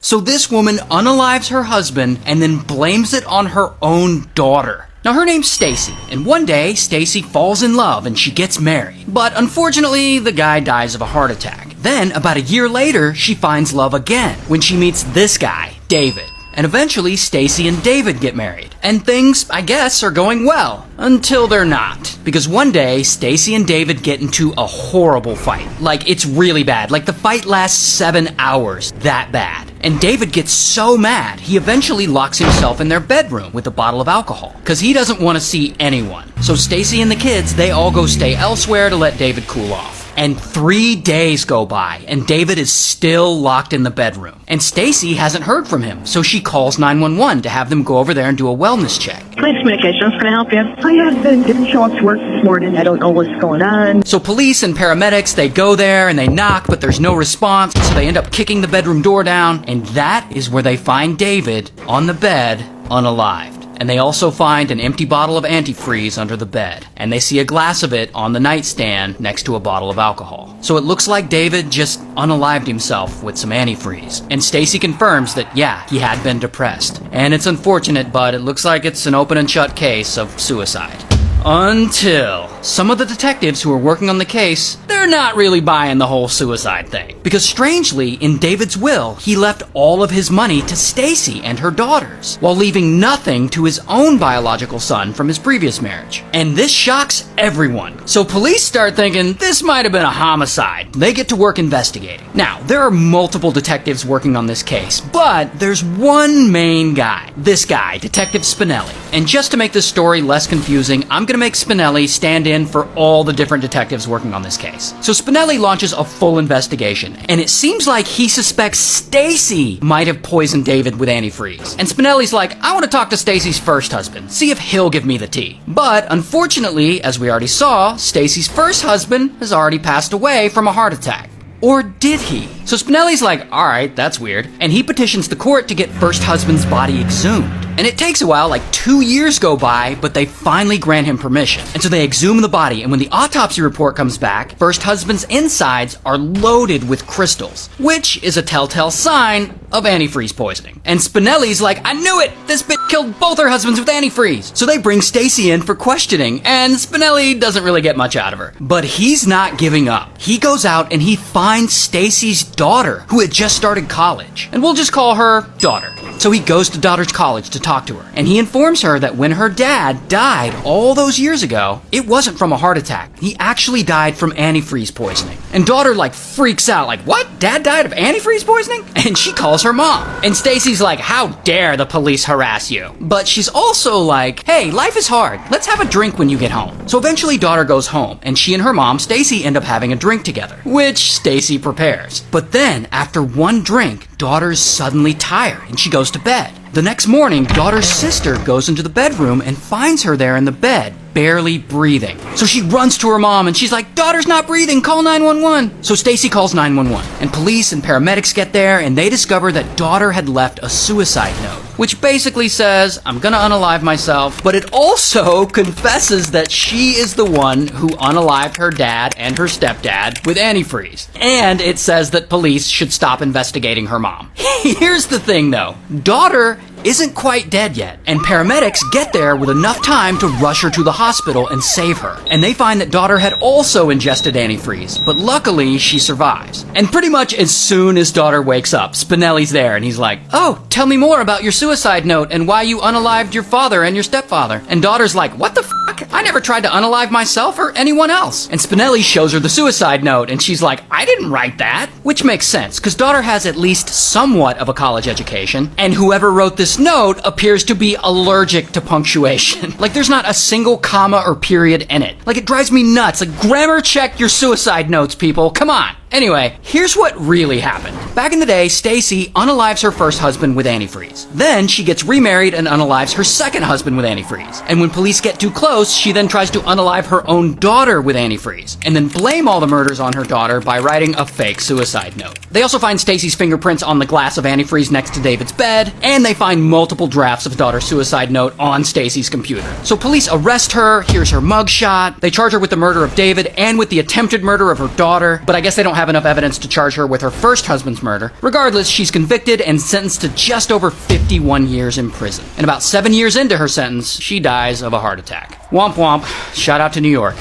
So this woman unalives her husband and then blames it on her own daughter. Now her name's Stacy, and one day Stacy falls in love and she gets married. But unfortunately, the guy dies of a heart attack. Then, about a year later, she finds love again when she meets this guy, David. And eventually, Stacy and David get married. And things, I guess, are going well. Until they're not. Because one day, Stacy and David get into a horrible fight. Like, it's really bad. Like, the fight lasts 7 hours. That bad. And David gets so mad, he eventually locks himself in their bedroom with a bottle of alcohol. Because he doesn't want to see anyone. So Stacy and the kids, they all go stay elsewhere to let David cool off. And 3 days go by, and David is still locked in the bedroom. And Stacy hasn't heard from him, so she calls 911 to have them go over there and do a wellness check. Police communications, can I help you? My husband didn't show up to work this morning. I don't know what's going on. So police and paramedics, they go there and they knock, but there's no response, so they end up kicking the bedroom door down, and that is where they find David on the bed, unalived. And they also find an empty bottle of antifreeze under the bed. And they see a glass of it on the nightstand next to a bottle of alcohol. So it looks like David just unalived himself with some antifreeze. And Stacy confirms that, yeah, he had been depressed. And it's unfortunate, but it looks like it's an open and shut case of suicide. Until some of the detectives who are working on the case, they're not really buying the whole suicide thing. Because strangely, in David's will, he left all of his money to Stacy and her daughters, while leaving nothing to his own biological son from his previous marriage. And this shocks everyone. So police start thinking this might have been a homicide. They get to work investigating. Now, there are multiple detectives working on this case, but there's one main guy. This guy, Detective Spinelli. And just to make this story less confusing, I'm going to make Spinelli stand in for all the different detectives working on this case. So Spinelli launches a full investigation, and it seems like he suspects Stacy might have poisoned David with antifreeze. And Spinelli's like, I want to talk to Stacy's first husband, see if he'll give me the tea. But unfortunately, as we already saw, Stacy's first husband has already passed away from a heart attack. Or did he? So Spinelli's like, alright, that's weird. And he petitions the court to get first husband's body exhumed. And it takes a while, like 2 years go by, but they finally grant him permission. And so they exhume the body, and when the autopsy report comes back, first husband's insides are loaded with crystals, which is a telltale sign of antifreeze poisoning. And Spinelli's like, I knew it! This bitch killed both her husbands with antifreeze! So they bring Stacy in for questioning, and Spinelli doesn't really get much out of her. But he's not giving up. He goes out and he finds Stacy's daughter, who had just started college. And we'll just call her Daughter. So he goes to Daughter's college to talk to her, and he informs her that when her dad died all those years ago, it wasn't from a heart attack. He actually died from antifreeze poisoning. And Daughter like freaks out, like, what? Dad died of antifreeze poisoning? And she calls her mom. And Stacy's like, how dare the police harass you? But she's also like, hey, life is hard. Let's have a drink when you get home. So eventually Daughter goes home, and she and her mom, Stacy, end up having a drink together, which Stacy prepares. But then, after one drink, Daughter's suddenly tired, and she goes to bed. The next morning, Daughter's sister goes into the bedroom and finds her there in the bed, barely breathing. So she runs to her mom and she's like, Daughter's not breathing, call 911. So Stacy calls 911, and police and paramedics get there, and they discover that Daughter had left a suicide note, which basically says, I'm gonna unalive myself, but it also confesses that she is the one who unalived her dad and her stepdad with antifreeze. And it says that police should stop investigating her mom. Here's the thing though, Daughter isn't quite dead yet, and paramedics get there with enough time to rush her to the hospital and save her. And they find that Daughter had also ingested antifreeze, but luckily she survives. And pretty much as soon as Daughter wakes up, Spinelli's there, and he's like, oh, tell me more about your suicide note and why you unalived your father and your stepfather. And Daughter's like, what the fuck? I never tried to unalive myself or anyone else. And Spinelli shows her the suicide note, and she's like, I didn't write that. Which makes sense, because Daughter has at least somewhat of a college education, and whoever wrote this note appears to be allergic to punctuation. Like, there's not a single comma or period in it. Like, it drives me nuts. Like, grammar check your suicide notes, people. Come on. Anyway, here's what really happened. Back in the day, Stacy unalives her first husband with antifreeze. Then she gets remarried and unalives her second husband with antifreeze. And when police get too close, she then tries to unalive her own daughter with antifreeze, and then blame all the murders on her daughter by writing a fake suicide note. They also find Stacy's fingerprints on the glass of antifreeze next to David's bed, and they find multiple drafts of Daughter's suicide note on Stacy's computer. So police arrest her, here's her mugshot, they charge her with the murder of David and with the attempted murder of her daughter, but I guess they don't have enough evidence to charge her with her first husband's murder. Regardless, she's convicted and sentenced to just over 51 years in prison. And about 7 years into her sentence, she dies of a heart attack. Womp womp. Shout out to New York.